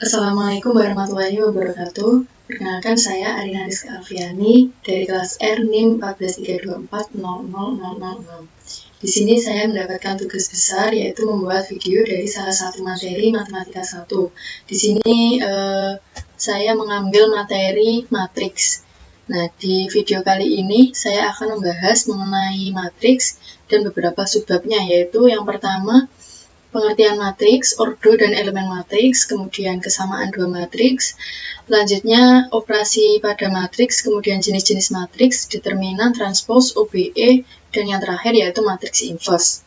Assalamualaikum warahmatullahi wabarakatuh. Perkenalkan saya Arina Rizka Alfiani dari kelas R NIM 143240000. Di sini saya mendapatkan tugas besar yaitu membuat video dari salah satu materi matematika 1. Di sini saya mengambil materi matriks. Nah, di video kali ini saya akan membahas mengenai matriks dan beberapa subbabnya, yaitu yang pertama pengertian matriks, ordo dan elemen matriks, kemudian kesamaan dua matriks, selanjutnya operasi pada matriks, kemudian jenis-jenis matriks, determinan, transpose, OBE, dan yang terakhir yaitu matriks inverse.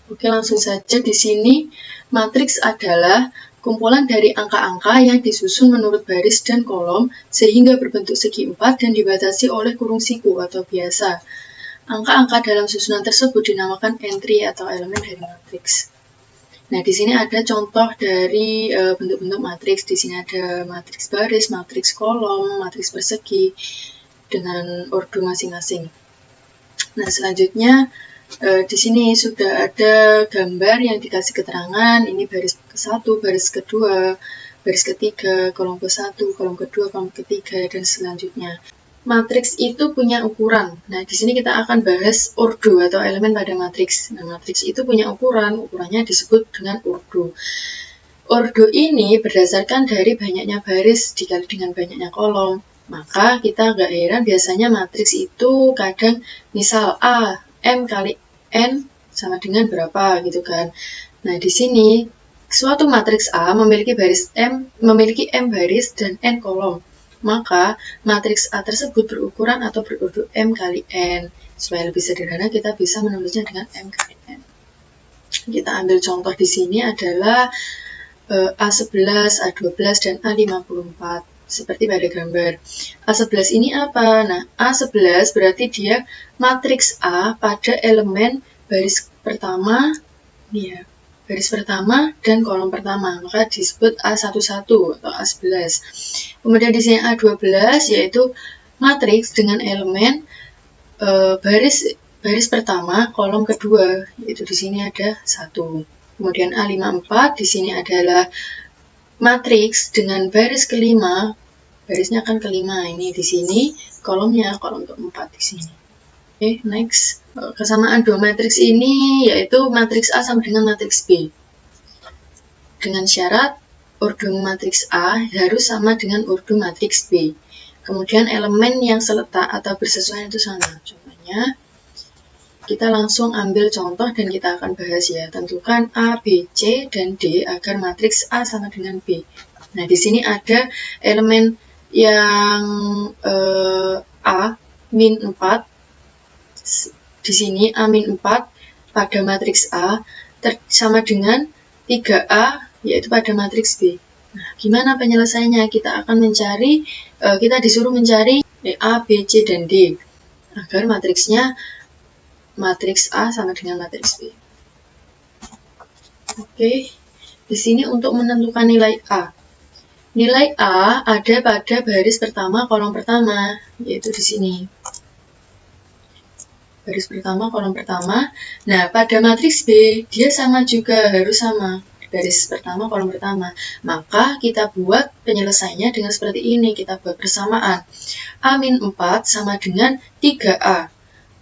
Oke, langsung saja. Di sini matriks adalah kumpulan dari angka-angka yang disusun menurut baris dan kolom sehingga berbentuk segi empat dan dibatasi oleh kurung siku atau biasa. Angka-angka dalam susunan tersebut dinamakan entry atau elemen dari matriks. Nah, di sini ada contoh dari bentuk-bentuk matriks. Di sini ada matriks baris, matriks kolom, matriks persegi dengan ordo masing-masing. Nah, selanjutnya di sini sudah ada gambar yang dikasih keterangan. Ini baris ke-1, baris kedua, baris ketiga, kolom ke-1, kolom kedua, kolom ketiga, dan selanjutnya. Matriks itu punya ukuran. Nah, di sini kita akan bahas ordo atau elemen pada matriks. Nah, matriks itu punya ukuran, ukurannya disebut dengan ordo. Ordo ini berdasarkan dari banyaknya baris dikali dengan banyaknya kolom. Maka kita nggak heran biasanya matriks itu kadang misal A, M kali N sama dengan berapa gitu kan. Nah, di sini suatu matriks A memiliki M baris dan N kolom. Maka matriks A tersebut berukuran atau berordo M kali N. Supaya lebih sederhana kita bisa menulisnya dengan M kali N. Kita ambil contoh di sini adalah A11, A12, dan A54. Seperti pada gambar. A11 ini apa? Nah, A11 berarti dia matriks A pada elemen baris pertama, ya, baris pertama dan kolom pertama, maka disebut A11 atau A11. Kemudian di sini A12 yaitu matriks dengan elemen baris pertama, kolom kedua, yaitu di sini ada 1. Kemudian A54 di sini adalah matriks dengan baris kelima, barisnya kan kelima ini di sini, kolomnya kolom keempat di sini. Oke, next. Kesamaan dua matriks ini yaitu matriks A sama dengan matriks B. Dengan syarat ordo matriks A harus sama dengan ordo matriks B. Kemudian elemen yang seletak atau bersesuaian itu sama. Contohnya, kita langsung ambil contoh dan kita akan bahas ya. Tentukan A, B, C, dan D agar matriks A sama dengan B. Nah, di sini ada elemen yang A min 4. Di sini A min 4 pada matriks A sama dengan 3A yaitu pada matriks B. Nah, gimana penyelesaiannya? Kita akan mencari, kita disuruh mencari A, B, C, dan D agar matriksnya matriks A sama dengan matriks B. Oke, di sini untuk menentukan nilai A. Nilai A ada pada baris pertama, kolom pertama, yaitu di sini. Baris pertama, kolom pertama. Nah, pada matriks B, dia sama juga, harus sama. Baris pertama, kolom pertama. Maka kita buat penyelesaiannya dengan seperti ini. Kita buat persamaan. A min 4 sama dengan 3A.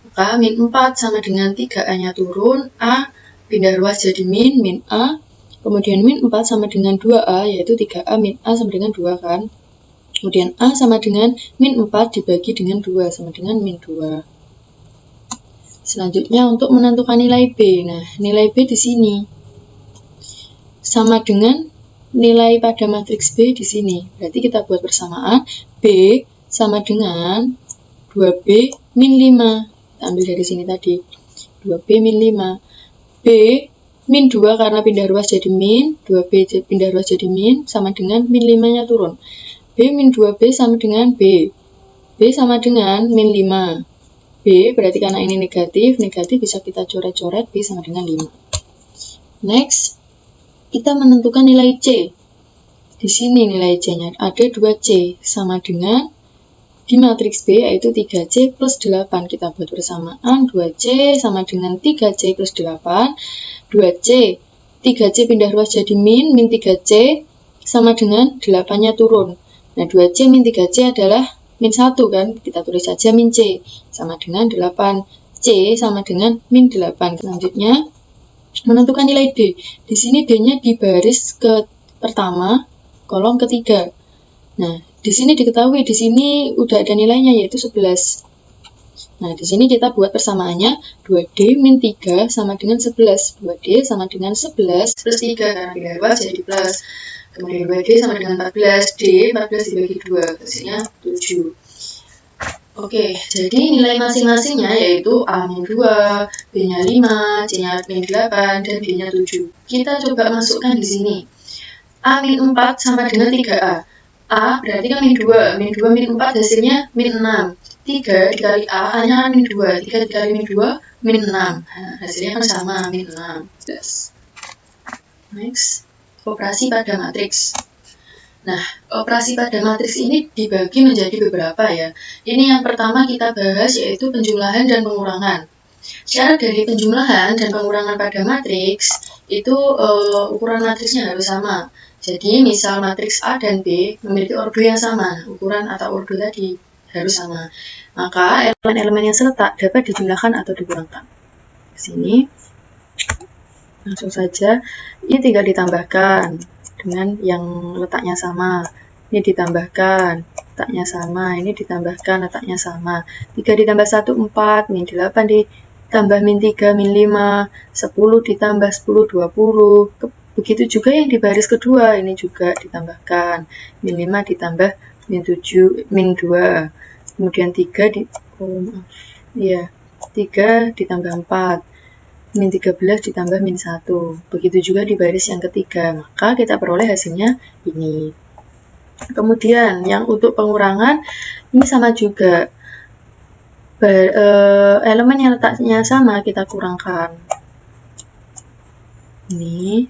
Maka min 4 sama dengan 3A-nya turun. A pindah ruas jadi min A. Kemudian min 4 sama dengan 2A, yaitu 3A min A sama dengan 2 kan. Kemudian A sama dengan min 4 dibagi dengan 2 sama dengan min 2. Selanjutnya untuk menentukan nilai B. Nah, nilai B di sini sama dengan nilai pada matriks B di sini. Berarti kita buat persamaan B sama dengan 2B min 5. Kita ambil dari sini tadi. 2B min 5. B min 2 karena pindah ruas jadi min. 2B pindah ruas jadi min sama dengan min 5-nya turun. B min 2B sama dengan B. B sama dengan min 5. B berarti karena ini negatif bisa kita coret-coret, B sama dengan 5. Next, kita menentukan nilai C. Di sini nilai C-nya ada 2C sama dengan di matriks B yaitu 3C plus 8. Kita buat persamaan 2C sama dengan 3C plus 8. 2C, 3C pindah ruas jadi min 3C sama dengan 8-nya turun. Nah, 2C min 3C adalah min 1 kan? Kita tulis saja min C sama dengan 8. C sama dengan min 8. Selanjutnya, menentukan nilai D. Di sini D-nya di baris pertama, kolom ketiga. Nah, di sini diketahui di sini udah ada nilainya yaitu 11. Nah, di sini kita buat persamaannya 2D min 3 sama dengan 11. 2D sama dengan 11 plus 3 karena dilewat jadi plus. Kemudian 2D sama dengan 14. D 14 dibagi 2, hasilnya 7. Oke, jadi nilai masing-masingnya yaitu A min 2, B-nya 5, C-nya min 8, dan D-nya 7. Kita coba masukkan di sini. A min 4 sama dengan 3A. A berarti kan min 2. Min 2 min 4 hasilnya min 6. 3 dikali A, A-nya kan min 2. 3 dikali min 2, min 6. Nah, hasilnya kan sama, min 6. Yes. Next, operasi pada matriks. Nah, operasi pada matriks ini dibagi menjadi beberapa ya. Ini yang pertama kita bahas yaitu penjumlahan dan pengurangan. Syarat dari penjumlahan dan pengurangan pada matriks itu ukuran matriksnya harus sama. Jadi, misal matriks A dan B memiliki ordo yang sama, ukuran atau ordo tadi harus sama. Maka elemen-elemen yang seletak dapat dijumlahkan atau dikurangkan. Di sini langsung saja ini tinggal ditambahkan dengan yang letaknya sama. Ini ditambahkan, letaknya sama. Ini ditambahkan, letaknya sama. 3 ditambah 1, 4. Min 8 ditambah min 3, min 5. 10 ditambah 10, 20. Begitu juga yang di baris kedua. Ini juga ditambahkan. Min 5 ditambah min 7, min 2. Kemudian 3 ditambah 4. Min 13 ditambah min 1. Begitu juga di baris yang ketiga. Maka kita peroleh hasilnya ini. Kemudian yang untuk pengurangan ini sama juga. Elemen yang letaknya sama kita kurangkan. Ini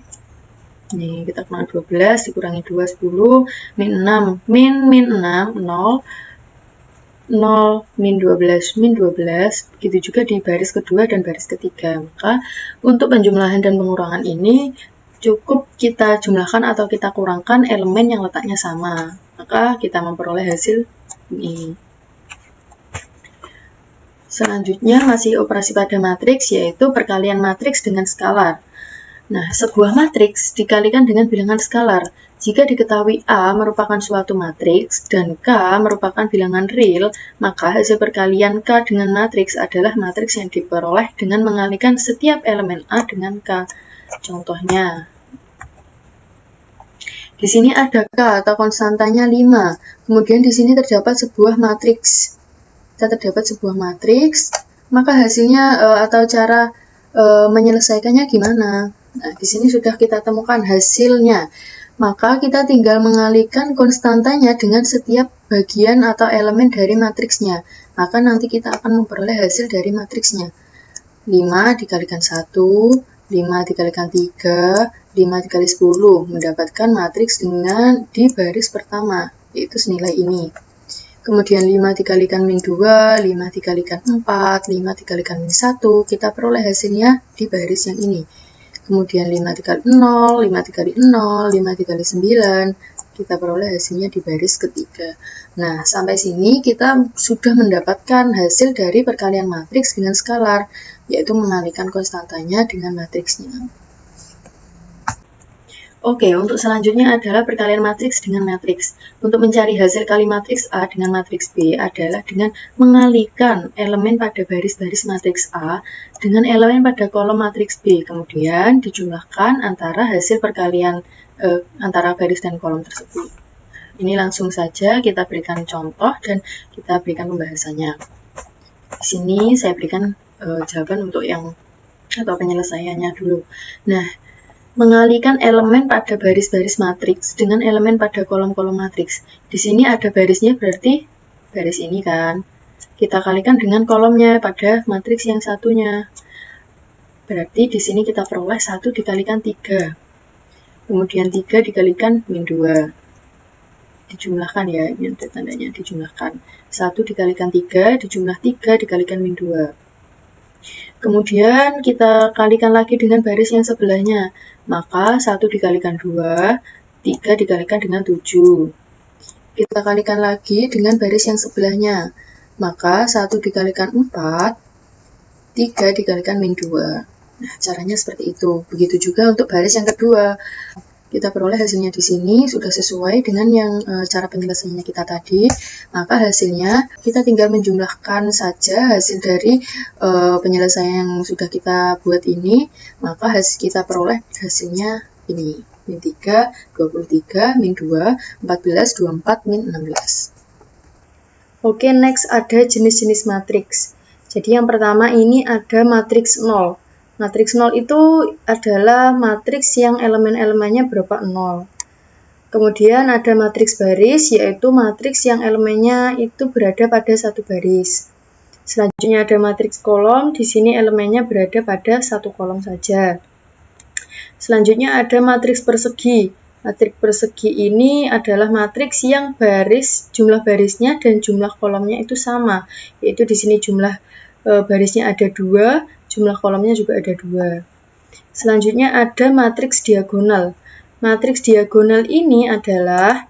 kita kurang 12 dikurangi 2, 10. Min 6. Min 6, 0. 0, min 12, min 12, begitu juga di baris kedua dan baris ketiga. Maka untuk penjumlahan dan pengurangan ini cukup kita jumlahkan atau kita kurangkan elemen yang letaknya sama. Maka kita memperoleh hasil ini. Selanjutnya masih operasi pada matriks yaitu perkalian matriks dengan skalar. Nah, sebuah matriks dikalikan dengan bilangan skalar. Jika diketahui A merupakan suatu matriks dan K merupakan bilangan real, maka hasil perkalian K dengan matriks adalah matriks yang diperoleh dengan mengalikan setiap elemen A dengan K. Contohnya, di sini ada K atau konstantanya 5. Kemudian di sini terdapat sebuah matriks. Maka hasilnya atau cara menyelesaikannya gimana? Nah, di sini sudah kita temukan hasilnya. Maka kita tinggal mengalihkan konstantanya dengan setiap bagian atau elemen dari matriksnya. Maka nanti kita akan memperoleh hasil dari matriksnya. 5 dikalikan 1, 5 dikalikan 3, 5 dikali 10. Mendapatkan matriks dengan di baris pertama, yaitu senilai ini. Kemudian 5 dikalikan min 2, 5 dikalikan 4, 5 dikalikan min 1. Kita peroleh hasilnya di baris yang ini. Kemudian 5 dikali 0, 5 dikali 0, 5 dikali 9, kita peroleh hasilnya di baris ketiga. Nah, sampai sini kita sudah mendapatkan hasil dari perkalian matriks dengan skalar, yaitu mengalihkan konstantanya dengan matriksnya. Oke, untuk selanjutnya adalah perkalian matriks dengan matriks. Untuk mencari hasil kali matriks A dengan matriks B adalah dengan mengalihkan elemen pada baris-baris matriks A dengan elemen pada kolom matriks B. Kemudian dijumlahkan antara hasil perkalian antara baris dan kolom tersebut. Ini langsung saja kita berikan contoh dan kita berikan pembahasannya. Di sini saya berikan jawaban untuk yang atau penyelesaiannya dulu. Nah, mengalihkan elemen pada baris-baris matriks dengan elemen pada kolom-kolom matriks. Di sini ada barisnya berarti baris ini kan. Kita kalikan dengan kolomnya pada matriks yang satunya. Berarti di sini kita peroleh 1 dikalikan 3. Kemudian 3 dikalikan min 2. Dijumlahkan ya, ini ada tandanya dijumlahkan. 1 dikalikan 3, dijumlah 3 dikalikan min 2. Kemudian kita kalikan lagi dengan baris yang sebelahnya. Maka 1 dikalikan 2, 3 dikalikan dengan 7. Kita kalikan lagi dengan baris yang sebelahnya. Maka 1 dikalikan 4, 3 dikalikan min 2. Nah, caranya seperti itu. Begitu juga untuk baris yang kedua. Kita peroleh hasilnya di sini sudah sesuai dengan yang cara penyelesaiannya kita tadi. Maka hasilnya kita tinggal menjumlahkan saja hasil dari penyelesaian yang sudah kita buat ini. Maka kita peroleh hasilnya ini. Min 3, 23, min 2, 14, 24, min 16. Oke, next ada jenis-jenis matriks. Jadi yang pertama ini ada matriks 0. Matriks 0 itu adalah matriks yang elemen-elemennya berupa 0. Kemudian ada matriks baris, yaitu matriks yang elemennya itu berada pada satu baris. Selanjutnya ada matriks kolom, di sini elemennya berada pada satu kolom saja. Selanjutnya ada matriks persegi. Matriks persegi ini adalah matriks yang jumlah barisnya dan jumlah kolomnya itu sama, yaitu di sini jumlah barisnya ada 2, jumlah kolomnya juga ada 2. Selanjutnya ada matriks diagonal. Matriks diagonal ini adalah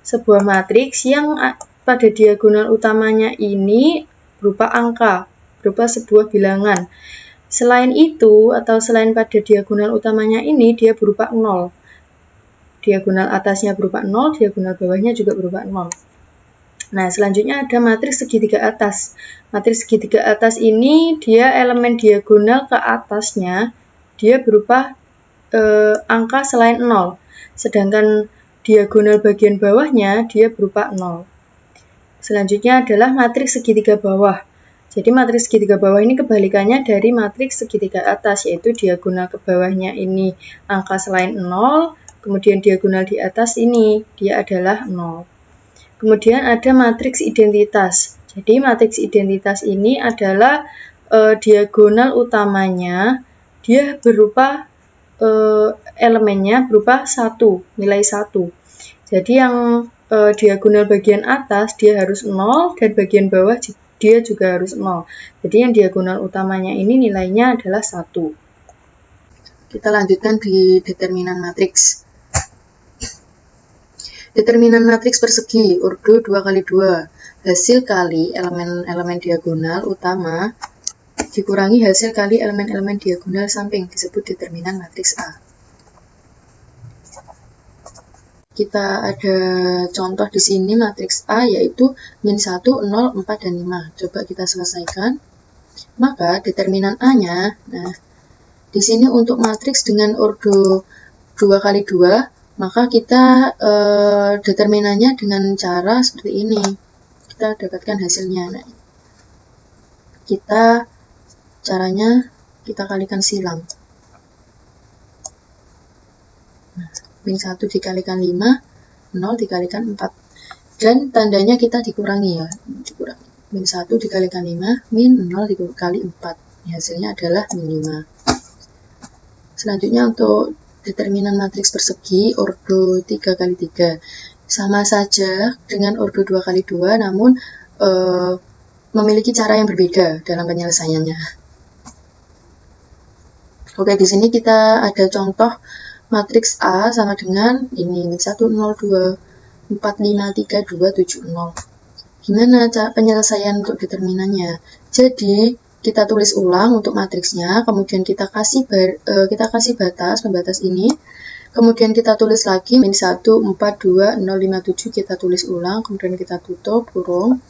sebuah matriks yang pada diagonal utamanya ini berupa angka, berupa sebuah bilangan. Selain itu, atau selain pada diagonal utamanya ini, dia berupa 0. Diagonal atasnya berupa 0, diagonal bawahnya juga berupa 0. Nah, selanjutnya ada matriks segitiga atas. Matriks segitiga atas ini dia elemen diagonal ke atasnya dia berupa angka selain 0. Sedangkan diagonal bagian bawahnya dia berupa 0. Selanjutnya adalah matriks segitiga bawah. Jadi matriks segitiga bawah ini kebalikannya dari matriks segitiga atas, yaitu diagonal ke bawahnya ini angka selain 0, kemudian diagonal di atas ini dia adalah 0. Kemudian ada matriks identitas. Jadi matriks identitas ini adalah diagonal utamanya dia berupa elemennya berupa 1, nilai 1. Jadi yang diagonal bagian atas dia harus 0 dan bagian bawah dia juga harus 0. Jadi yang diagonal utamanya ini nilainya adalah 1. Kita lanjutkan di determinan matriks. Determinan matriks persegi, ordo 2x2. Hasil kali elemen-elemen diagonal utama dikurangi hasil kali elemen-elemen diagonal samping, disebut determinan matriks A. Kita ada contoh di sini matriks A yaitu min 1, 0, 4, dan 5. Coba kita selesaikan. Maka determinan A-nya, nah di sini untuk matriks dengan ordo 2x2, maka kita determinannya dengan cara seperti ini. Kita dapatkan hasilnya. Nah, caranya kita kalikan silang. Nah, min 1 dikalikan 5, 0 dikalikan 4. Dan tandanya kita dikurangi ya. Min 1 dikalikan 5, min 0 dikali 4. Hasilnya adalah min 5. Selanjutnya untuk determinan matriks persegi ordo 3x3. Sama saja dengan ordo 2x2, namun memiliki cara yang berbeda dalam penyelesaiannya. Oke, di sini kita ada contoh matriks A sama dengan ini, min 1, 0, 2, 4, 5, 3, 2, 7, 0. Gimana cara penyelesaian untuk determinannya? Jadi, kita tulis ulang untuk matriksnya, kemudian kita kasih pembatas ini, kemudian kita tulis lagi min 1, 4, 2, 0, 5, 7, kita tulis ulang, kemudian kita tutup kurung.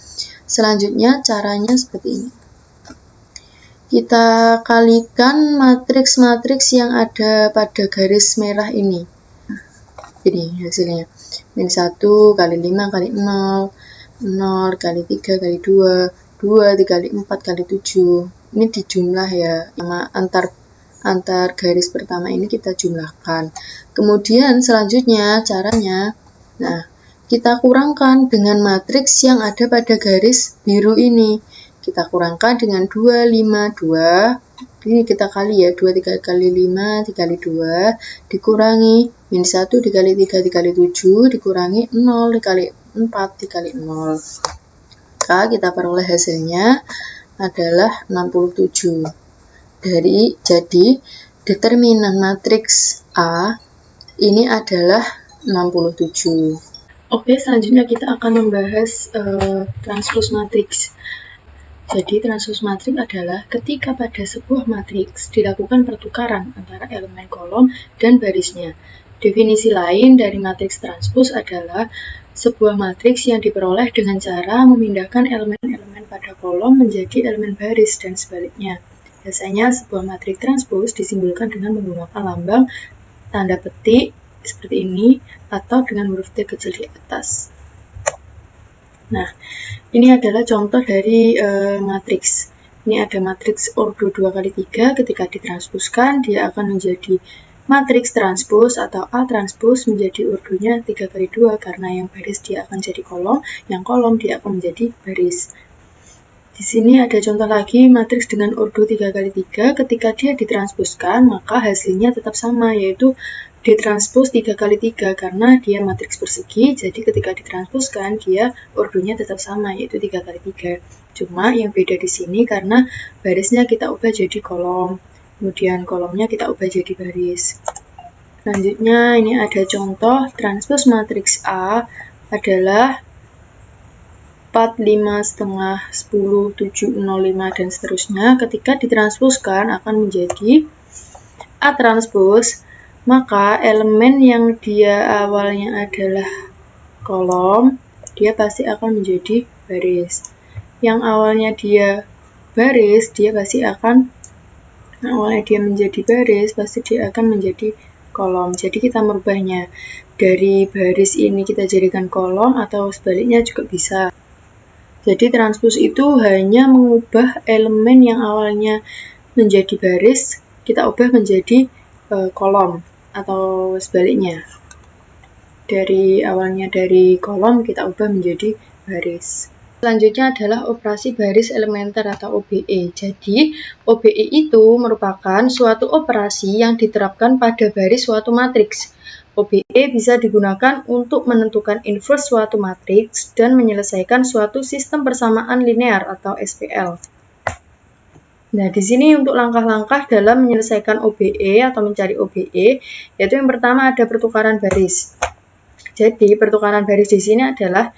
Selanjutnya caranya seperti ini. Kita kalikan matriks-matriks yang ada pada garis merah ini. Ini hasilnya. Min 1 kali 5 kali 0, 0 kali 3 kali 2, 2 dikali 4 kali 7. Ini dijumlah ya, sama antar garis pertama ini kita jumlahkan. Kemudian selanjutnya caranya, nah kita kurangkan dengan matriks yang ada pada garis biru ini. Kita kurangkan dengan 2, 5, 2. Ini kita kali ya, 2 dikali 5 dikali 2 dikurangi min 1 dikali 3 dikali 7 dikurangi 0 dikali 4 dikali 0. Maka kita peroleh hasilnya adalah 67. Jadi determinan matriks A ini adalah 67. Oke, selanjutnya kita akan membahas transpose matriks. Jadi transpose matriks adalah ketika pada sebuah matriks dilakukan pertukaran antara elemen kolom dan barisnya. Definisi lain dari matriks transpose adalah sebuah matriks yang diperoleh dengan cara memindahkan elemen-elemen pada kolom menjadi elemen baris dan sebaliknya. Biasanya sebuah matriks transpose disimbolkan dengan menggunakan lambang tanda petik seperti ini atau dengan huruf T kecil di atas. Nah, ini adalah contoh dari matriks. Ini ada matriks ordo 2x3, ketika ditranspuskan dia akan menjadi matriks transpose atau A transpose menjadi ordonya 3x2 karena yang baris dia akan jadi kolom, yang kolom dia akan menjadi baris. Di sini ada contoh lagi matriks dengan ordo 3x3, ketika dia ditranspuskan maka hasilnya tetap sama, yaitu D transpose 3x3 karena dia matriks persegi, jadi ketika ditranspuskan dia ordonya tetap sama, yaitu 3x3. Cuma yang beda di sini karena barisnya kita ubah jadi kolom, kemudian kolomnya kita ubah jadi baris. Selanjutnya ini ada contoh transpose matriks A adalah 4, 5, setengah, 10, 7, 0, 5, dan seterusnya. Ketika ditranspuskan akan menjadi A transpose, maka elemen yang dia awalnya adalah kolom, dia pasti akan menjadi baris. Yang awalnya dia baris, dia akan menjadi kolom. Jadi kita merubahnya dari baris ini kita jadikan kolom atau sebaliknya juga bisa. Jadi transpose itu hanya mengubah elemen yang awalnya menjadi baris, kita ubah menjadi kolom atau sebaliknya. Dari awalnya dari kolom kita ubah menjadi baris. Selanjutnya adalah operasi baris elementer atau OBE. Jadi OBE itu merupakan suatu operasi yang diterapkan pada baris suatu matriks. OBE bisa digunakan untuk menentukan inverse suatu matriks dan menyelesaikan suatu sistem persamaan linear atau SPL. Nah, di sini untuk langkah-langkah dalam menyelesaikan OBE atau mencari OBE, yaitu yang pertama ada pertukaran baris. Jadi, pertukaran baris di sini adalah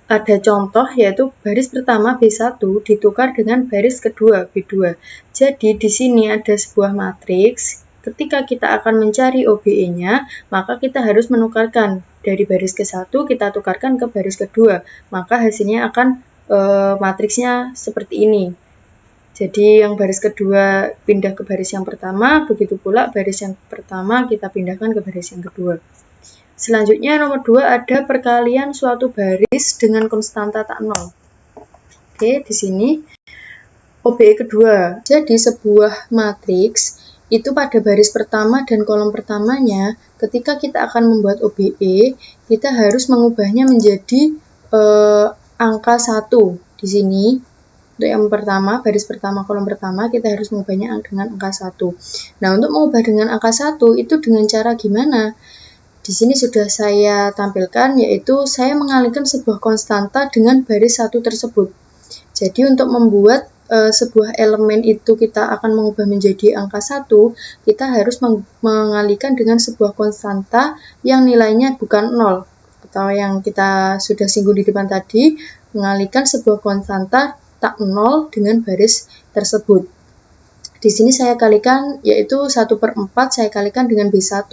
ada contoh, yaitu baris pertama B1 ditukar dengan baris kedua B2. Jadi, di sini ada sebuah matriks. Ketika kita akan mencari OBE-nya, maka kita harus menukarkan dari baris ke-1 kita tukarkan ke baris kedua. Maka hasilnya akan matriksnya seperti ini. Jadi yang baris kedua pindah ke baris yang pertama, begitu pula baris yang pertama kita pindahkan ke baris yang kedua. Selanjutnya nomor 2 ada perkalian suatu baris dengan konstanta tak nol. Oke, di sini OBE kedua. Jadi sebuah matriks itu pada baris pertama dan kolom pertamanya, ketika kita akan membuat OBE, kita harus mengubahnya menjadi angka 1 di sini. Untuk yang pertama, baris pertama, kolom pertama, kita harus mengubahnya dengan angka 1. Nah, untuk mengubah dengan angka 1, itu dengan cara gimana? Di sini sudah saya tampilkan, yaitu saya mengalihkan sebuah konstanta dengan baris 1 tersebut. Jadi, untuk membuat sebuah elemen itu kita akan mengubah menjadi angka 1, kita harus mengalihkan dengan sebuah konstanta yang nilainya bukan 0. Atau yang kita sudah singgung di depan tadi, mengalihkan sebuah konstanta tak 0 dengan baris tersebut. Di sini saya kalikan, yaitu 1/4 saya kalikan dengan B1.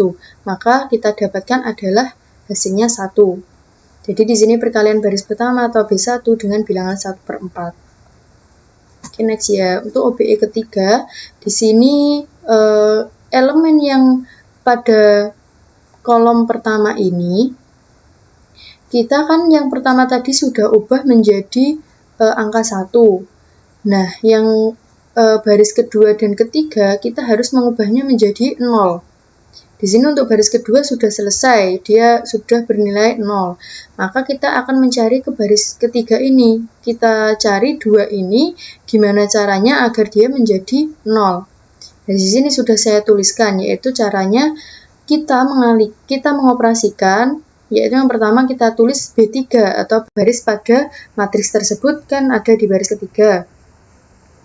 Maka kita dapatkan adalah hasilnya 1. Jadi di sini perkalian baris pertama atau B1 dengan bilangan 1/4. Oke, next ya. Untuk OBE ketiga, di sini elemen yang pada kolom pertama ini, kita kan yang pertama tadi sudah ubah menjadi angka 1. Nah, yang baris kedua dan ketiga kita harus mengubahnya menjadi 0. Di sini untuk baris kedua sudah selesai, dia sudah bernilai 0. Maka kita akan mencari ke baris ketiga ini. Kita cari 2 ini, gimana caranya agar dia menjadi 0. Nah, di sini sudah saya tuliskan, yaitu caranya kita mengoperasikan, yaitu yang pertama kita tulis B3 atau baris pada matriks tersebut kan ada di baris ketiga.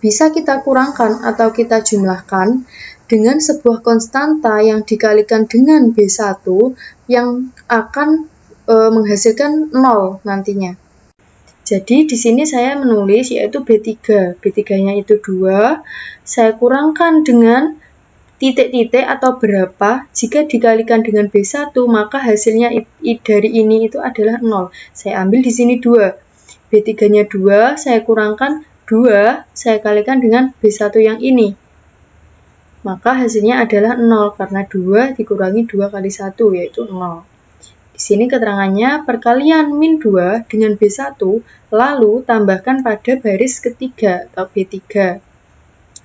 bisa kita kurangkan atau kita jumlahkan dengan sebuah konstanta yang dikalikan dengan B1 yang akan menghasilkan 0 nantinya. Jadi di sini saya menulis yaitu B3. B3-nya itu 2, saya kurangkan dengan titik-titik atau berapa, jika dikalikan dengan B1 maka hasilnya dari ini itu adalah 0. Saya ambil di sini 2. B3-nya 2, saya kurangkan 2, saya kalikan dengan B1 yang ini. Maka hasilnya adalah 0 karena 2 dikurangi 2 kali 1 yaitu 0. Di sini keterangannya perkalian min 2 dengan B1 lalu tambahkan pada baris ketiga atau B3.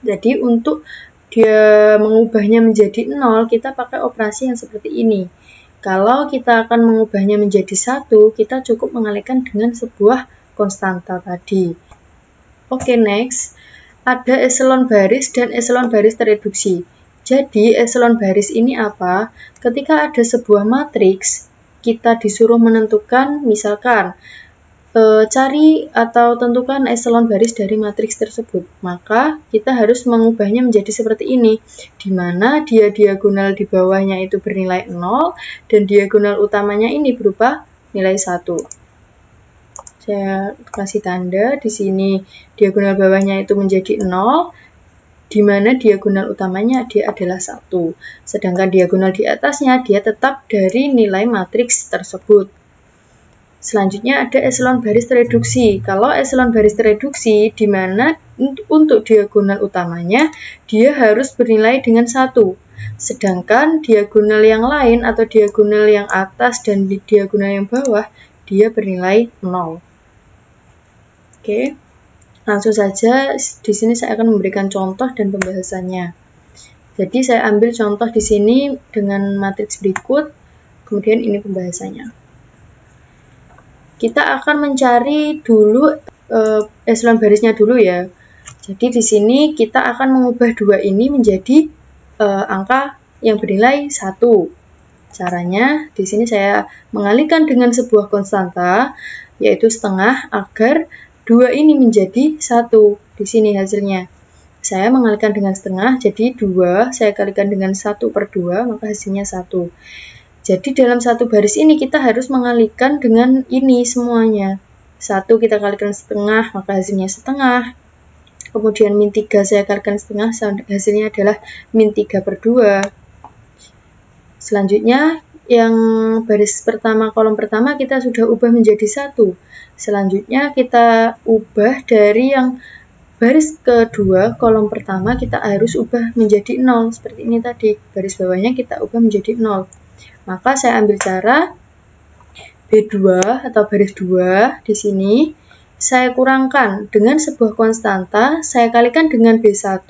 Jadi untuk dia mengubahnya menjadi 0, kita pakai operasi yang seperti ini. Kalau kita akan mengubahnya menjadi 1, kita cukup mengalihkan dengan sebuah konstanta tadi. Oke, next. Ada eselon baris dan eselon baris tereduksi. Jadi, eselon baris ini apa? Ketika ada sebuah matriks, kita disuruh menentukan, misalkan, cari atau tentukan eselon baris dari matriks tersebut. Maka kita harus mengubahnya menjadi seperti ini, di mana dia diagonal di bawahnya itu bernilai 0 dan diagonal utamanya ini berupa nilai 1. Saya kasih tanda di sini diagonal bawahnya itu menjadi 0, di mana diagonal utamanya dia adalah 1. Sedangkan diagonal di atasnya dia tetap dari nilai matriks tersebut. Selanjutnya ada eselon baris tereduksi. Kalau eselon baris tereduksi, di mana untuk diagonal utamanya, dia harus bernilai dengan 1. Sedangkan diagonal yang lain atau diagonal yang atas dan diagonal yang bawah, dia bernilai 0. Oke, langsung saja di sini saya akan memberikan contoh dan pembahasannya. Jadi saya ambil contoh di sini dengan matriks berikut, kemudian ini pembahasannya. Kita akan mencari dulu eselon barisnya dulu ya. Jadi di sini kita akan mengubah 2 ini menjadi angka yang bernilai 1. Caranya di sini saya mengalihkan dengan sebuah konstanta yaitu setengah agar 2 ini menjadi 1. Di sini hasilnya. Saya mengalihkan dengan setengah, jadi 2 saya kalikan dengan 1/2 maka hasilnya 1. Jadi dalam satu baris ini kita harus mengalihkan dengan ini semuanya. 1 kita kalikan setengah, maka hasilnya setengah. Kemudian min 3 saya kalikan setengah, hasilnya adalah min 3/2. Selanjutnya, yang baris pertama, kolom pertama kita sudah ubah menjadi 1. Selanjutnya kita ubah dari yang baris kedua, kolom pertama kita harus ubah menjadi 0. Seperti ini tadi, baris bawahnya kita ubah menjadi 0. Maka saya ambil cara B2 atau baris 2 di sini, saya kurangkan dengan sebuah konstanta, saya kalikan dengan B1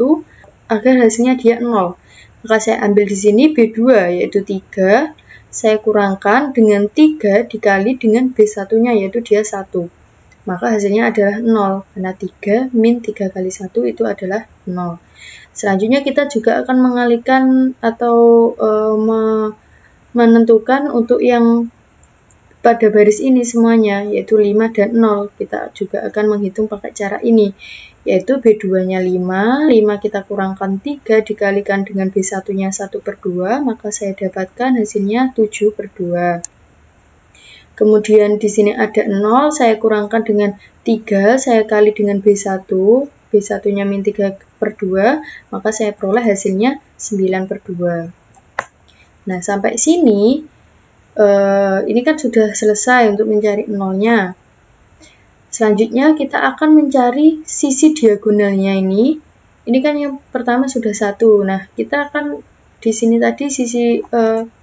agar hasilnya dia 0. Maka saya ambil di sini B2 yaitu 3, saya kurangkan dengan 3 dikali dengan B1-nya yaitu dia 1. Maka hasilnya adalah 0, karena 3 min 3 kali 1 itu adalah 0. Selanjutnya kita juga akan mengalihkan atau menentukan untuk yang pada baris ini semuanya, yaitu 5 dan 0. Kita juga akan menghitung pakai cara ini, yaitu B2-nya 5, 5 kita kurangkan 3 dikalikan dengan B1-nya 1/2, maka saya dapatkan hasilnya 7/2. Kemudian di sini ada 0, saya kurangkan dengan 3, saya kali dengan B1, B1-nya min 3/2, maka saya peroleh hasilnya 9/2. Nah, sampai sini, ini kan sudah selesai untuk mencari 0-nya. Selanjutnya, kita akan mencari sisi diagonalnya ini. Ini kan yang pertama sudah 1. Nah, kita akan di sini tadi sisi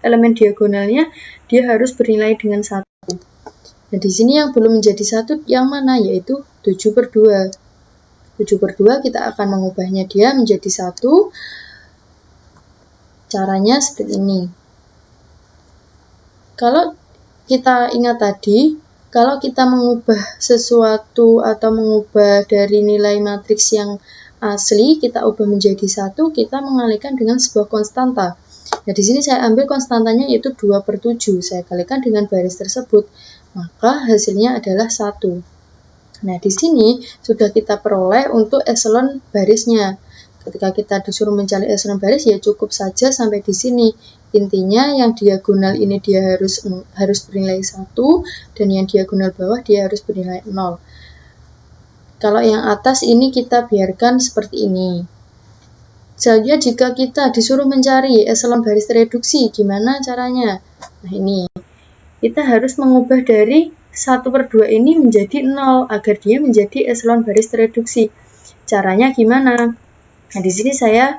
elemen diagonalnya, dia harus bernilai dengan 1. Nah, di sini yang belum menjadi 1 yang mana? Yaitu 7/2. 7/2 kita akan mengubahnya dia menjadi 1. Caranya seperti ini. Kalau kita ingat tadi, kalau kita mengubah sesuatu atau mengubah dari nilai matriks yang asli, kita ubah menjadi 1, kita mengalihkan dengan sebuah konstanta. Nah, di sini saya ambil konstantanya yaitu 2/7. Saya kalikan dengan baris tersebut, maka hasilnya adalah 1. Nah, di sini sudah kita peroleh untuk eselon barisnya. Ketika kita disuruh mencari eselon baris, ya cukup saja sampai di sini. Intinya yang diagonal ini dia harus bernilai 1, dan yang diagonal bawah dia harus bernilai 0. Kalau yang atas ini kita biarkan seperti ini. Selanjutnya jika kita disuruh mencari eselon baris reduksi, gimana caranya? Nah, ini. Kita harus mengubah dari 1/2 ini menjadi 0 agar dia menjadi eselon baris reduksi. Caranya gimana? Nah, di sini saya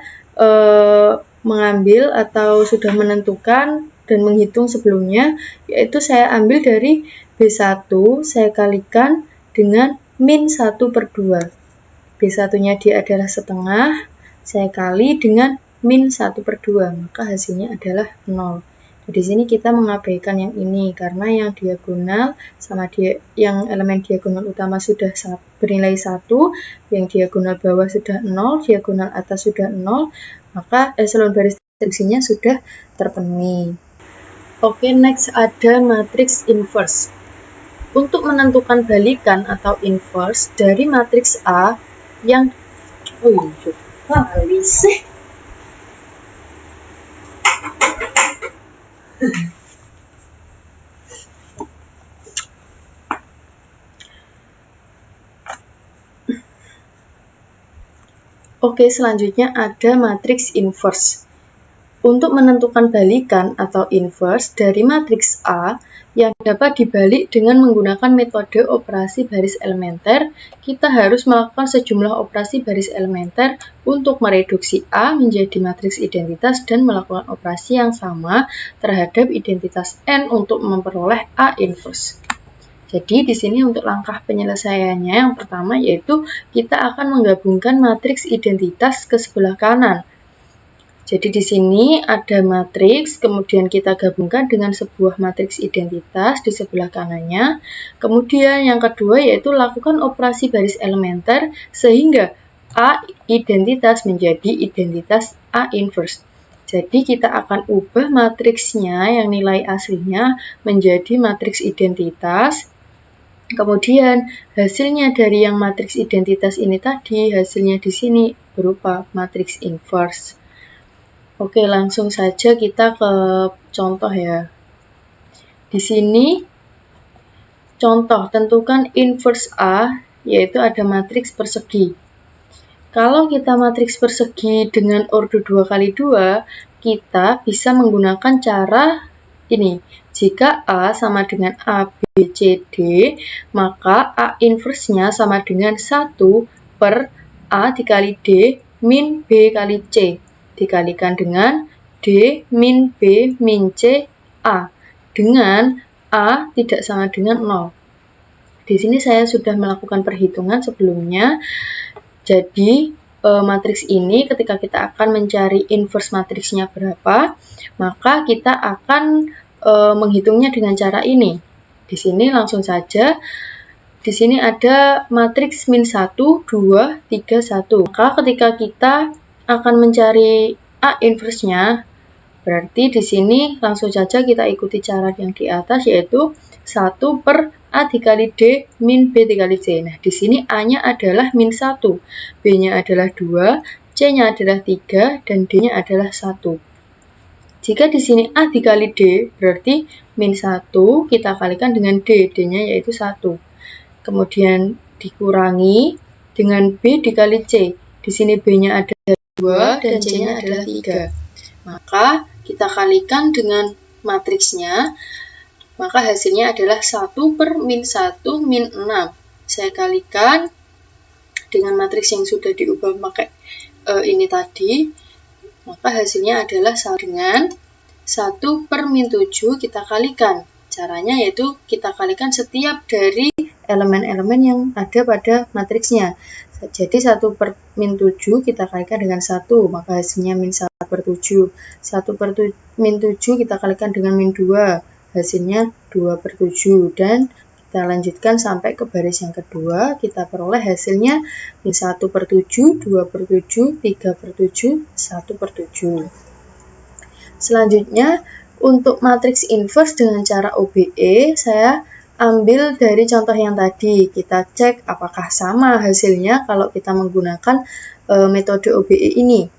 mengambil atau sudah menentukan dan menghitung sebelumnya, yaitu saya ambil dari B1, saya kalikan dengan min 1/2. B1-nya dia adalah setengah, saya kali dengan min 1/2, maka hasilnya adalah 0. Di sini kita mengabaikan yang ini karena yang diagonal sama yang elemen diagonal utama sudah bernilai 1, yang diagonal bawah sudah 0, diagonal atas sudah 0, maka eselon baris reduksinya sudah terpenuhi. Oke, next ada matriks inverse. Untuk menentukan balikan atau inverse dari matriks A yang Oke, selanjutnya ada matriks inverse. Untuk menentukan balikan atau inverse dari matriks A yang dapat dibalik dengan menggunakan metode operasi baris elementer, kita harus melakukan sejumlah operasi baris elementer untuk mereduksi A menjadi matriks identitas dan melakukan operasi yang sama terhadap identitas N untuk memperoleh A inverse. Jadi di sini untuk langkah penyelesaiannya yang pertama yaitu kita akan menggabungkan matriks identitas ke sebelah kanan. Jadi di sini ada matriks, kemudian kita gabungkan dengan sebuah matriks identitas di sebelah kanannya. Kemudian yang kedua yaitu lakukan operasi baris elementer sehingga A identitas menjadi identitas A inverse. Jadi kita akan ubah matriksnya yang nilai aslinya menjadi matriks identitas. Kemudian hasilnya dari yang matriks identitas ini tadi, hasilnya di sini berupa matriks inverse. Oke, langsung saja kita ke contoh ya. Di sini contoh tentukan inverse A, yaitu ada matriks persegi. Kalau kita matriks persegi dengan ordo 2x2, kita bisa menggunakan cara ini. Jika A sama dengan A, B, C, D, maka A inverse-nya sama dengan 1 per A dikali D min B kali C, dikalikan dengan D min B min C A, dengan A tidak sama dengan 0. Di sini saya sudah melakukan perhitungan sebelumnya. Jadi matriks ini ketika kita akan mencari inverse matriksnya berapa, maka kita akan menghitungnya dengan cara ini. Di sini langsung saja. Di sini ada matriks min 1, 2, 3, 1. Maka ketika kita akan mencari A inverse-nya, berarti di sini langsung saja kita ikuti cara yang di atas, yaitu 1 per A dikali D min B dikali C. Nah, di sini A-nya adalah min 1, B-nya adalah 2, C-nya adalah 3, dan D-nya adalah 1. Jika di sini A dikali D, berarti min 1 kita kalikan dengan D, D-nya yaitu 1. Kemudian dikurangi dengan B dikali C. Di sini B-nya ada 2 dan C-nya adalah 3. Maka kita kalikan dengan matriksnya, maka hasilnya adalah 1 per min 1 min 6. Saya kalikan dengan matriks yang sudah diubah pakai ini tadi, maka hasilnya adalah dengan 1 per min 7 kita kalikan. Caranya yaitu kita kalikan setiap dari elemen-elemen yang ada pada matriksnya. Jadi 1 per min 7 kita kalikan dengan 1, maka hasilnya min 1 per 7. 1 per min 7 kita kalikan dengan min 2, hasilnya 2 per 7. Dan kita lanjutkan sampai ke baris yang kedua, kita peroleh hasilnya min 1 per 7, 2 per 7, 3 per 7, 1 per 7. Selanjutnya, untuk matriks inverse dengan cara OBE, saya ambil dari contoh yang tadi, kita cek apakah sama hasilnya kalau kita menggunakan metode OBE ini.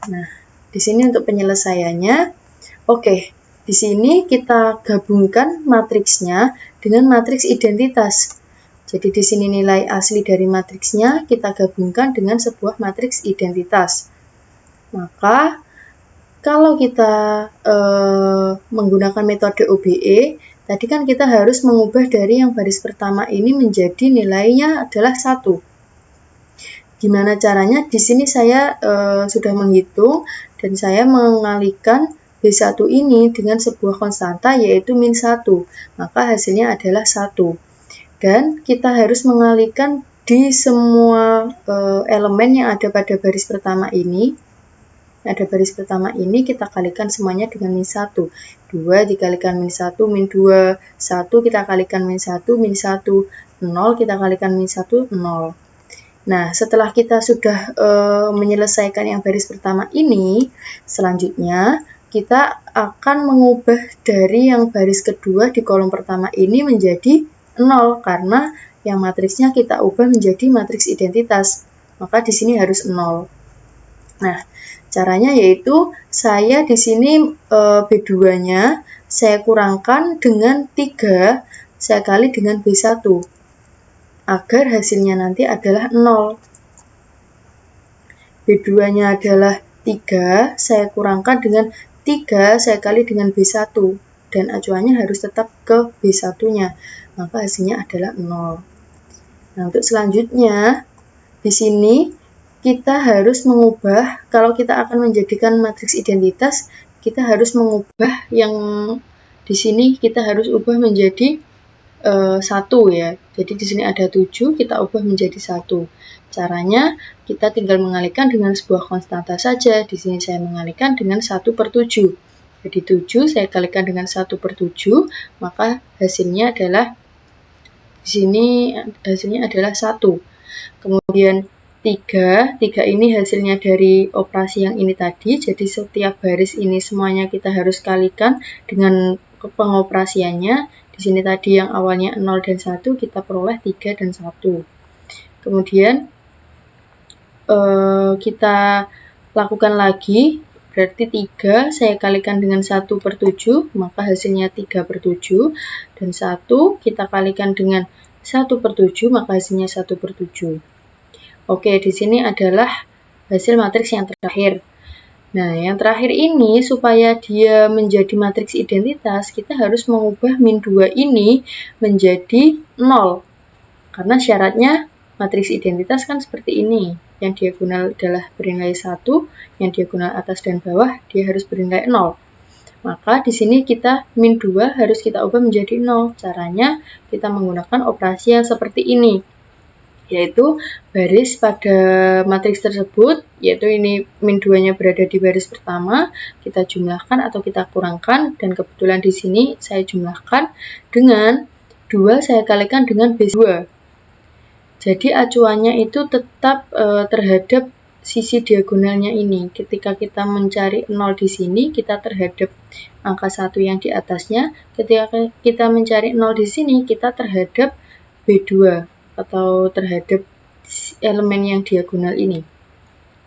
Nah, di sini untuk penyelesaiannya, oke, di sini kita gabungkan matriksnya dengan matriks identitas. Jadi di sini nilai asli dari matriksnya kita gabungkan dengan sebuah matriks identitas. Maka kalau kita menggunakan metode OBE, tadi kan kita harus mengubah dari yang baris pertama ini menjadi nilainya adalah 1. Gimana caranya? Di sini saya sudah menghitung dan saya mengalihkan B1 ini dengan sebuah konstanta yaitu min 1. Maka hasilnya adalah 1. Dan kita harus mengalihkan di semua elemen yang ada pada baris pertama ini. Ada baris pertama ini kita kalikan semuanya dengan min 1. 2 dikalikan min 1, min 2. 1 kita kalikan min 1, min 1. 0 kita kalikan min 1, 0. Nah, setelah kita sudah menyelesaikan yang baris pertama ini, selanjutnya kita akan mengubah dari yang baris kedua di kolom pertama ini menjadi 0 karena yang matriksnya kita ubah menjadi matriks identitas. Maka di sini harus 0. Nah, caranya yaitu saya di sini B2-nya saya kurangkan dengan 3 saya kali dengan B1 agar hasilnya nanti adalah 0. B2-nya adalah 3 saya kurangkan dengan 3 saya kali dengan B1 dan acuannya harus tetap ke B1-nya. Maka hasilnya adalah 0. Nah, untuk selanjutnya di sini kita harus mengubah, kalau kita akan menjadikan matriks identitas, kita harus mengubah yang di sini kita harus ubah menjadi 1 ya. Jadi di sini ada 7, kita ubah menjadi 1. Caranya kita tinggal mengalihkan dengan sebuah konstanta saja. Di sini saya mengalihkan dengan 1/7. Jadi 7 saya kalikan dengan 1/7, maka hasilnya adalah di sini hasilnya adalah 1. Kemudian 3 ini hasilnya dari operasi yang ini tadi, jadi setiap baris ini semuanya kita harus kalikan dengan pengoperasiannya. Di sini tadi yang awalnya 0 dan 1, kita peroleh 3 dan 1. Kemudian kita lakukan lagi, berarti 3 saya kalikan dengan 1/7, maka hasilnya 3/7, dan 1 kita kalikan dengan 1/7, maka hasilnya 1/7. Oke, di sini adalah hasil matriks yang terakhir. Nah, yang terakhir ini supaya dia menjadi matriks identitas, kita harus mengubah min 2 ini menjadi 0. Karena syaratnya matriks identitas kan seperti ini. Yang diagonal adalah bernilai 1, yang diagonal atas dan bawah dia harus bernilai 0. Maka di sini kita min 2 harus kita ubah menjadi 0. Caranya kita menggunakan operasi yang seperti ini, yaitu baris pada matriks tersebut, yaitu ini min 2-nya berada di baris pertama, kita jumlahkan atau kita kurangkan, dan kebetulan di sini saya jumlahkan dengan 2 saya kalikan dengan B2. Jadi acuannya itu tetap terhadap sisi diagonalnya ini. Ketika kita mencari 0 di sini, kita terhadap angka 1 yang di atasnya. Ketika kita mencari 0 di sini, kita terhadap B2 atau terhadap elemen yang diagonal ini.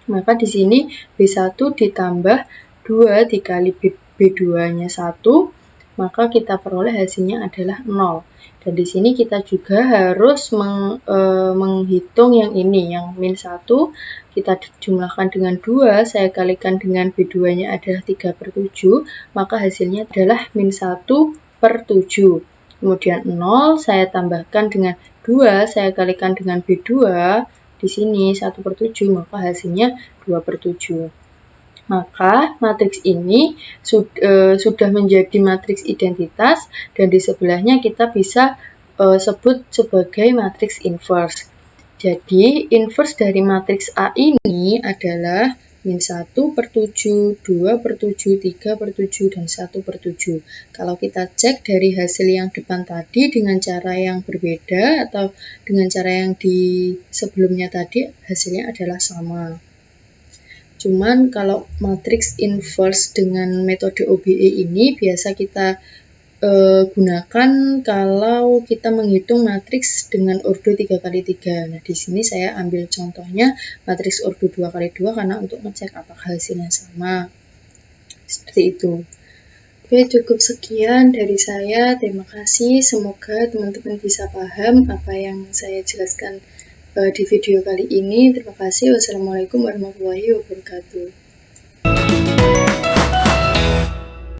Maka di sini B1 ditambah 2 dikali B2-nya 1, maka kita peroleh hasilnya adalah 0. Dan di sini kita juga harus menghitung yang ini, yang min 1, kita jumlahkan dengan 2, saya kalikan dengan B2-nya adalah 3/7, maka hasilnya adalah min 1/7. Kemudian 0 saya tambahkan dengan 2, saya kalikan dengan B2, di sini 1/7, maka hasilnya 2/7. Maka matriks ini sudah menjadi matriks identitas, dan di sebelahnya kita bisa sebut sebagai matriks inverse. Jadi inverse dari matriks A ini adalah min 1/7, 2/7, 3/7, dan 1/7. Kalau kita cek dari hasil yang depan tadi dengan cara yang berbeda atau dengan cara yang di sebelumnya tadi, hasilnya adalah sama. Cuman kalau matriks inverse dengan metode OBE ini biasa kita gunakan kalau kita menghitung matriks dengan ordo 3x3. Nah, di sini saya ambil contohnya matriks ordo 2x2 karena untuk ngecek apakah hasilnya sama. Seperti itu. Oke, cukup sekian dari saya. Terima kasih. Semoga teman-teman bisa paham apa yang saya jelaskan di video kali ini. Terima kasih. Wassalamualaikum warahmatullahi wabarakatuh.